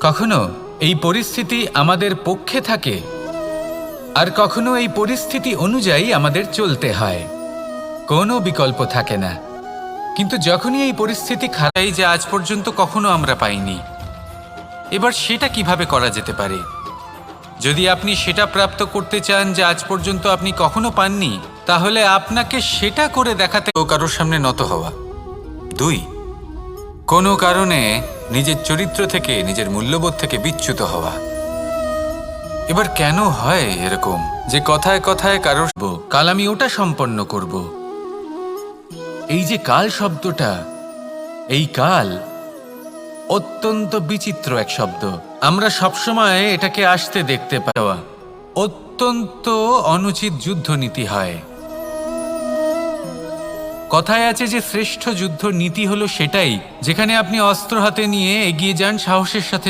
কখনো এই পরিস্থিতি আমাদের পক্ষে থাকে, আর কখনো এই পরিস্থিতি অনুযায়ী আমাদের চলতে হয়। কোনো বিকল্প থাকে না। কিন্তু যখনই এই পরিস্থিতি খারাপ, যে আজ পর্যন্ত কখনো আমরা পাইনি, এবার সেটা কিভাবে করা যেতে পারে? যদি আপনি সেটা প্রাপ্ত করতে চান যে আজ পর্যন্ত আপনি কখনো পাননি, তাহলে আপনাকে সেটা করে দেখাতে কারোর সামনে নত হওয়া। 2, কোনো কারণে নিজের চরিত্র থেকে, নিজের মূল্যবোধ থেকে বিচ্যুত হওয়া। এবার কেন হয় এরকম যে কথায় কথায় কারোর কাল আমি ওটা সম্পন্ন করব? এই যে কাল শব্দটা, এই কাল অত্যন্ত বিচিত্র এক শব্দ। আমরা সবসময় এটাকে আসতে দেখতে পাওয়া অত্যন্ত অনুচিত যুদ্ধনীতি হয়। কথায় আছে যে শ্রেষ্ঠ যুদ্ধ নীতি হলো সেটাই যেখানে আপনি অস্ত্র হাতে নিয়ে এগিয়ে যান সাহসের সাথে।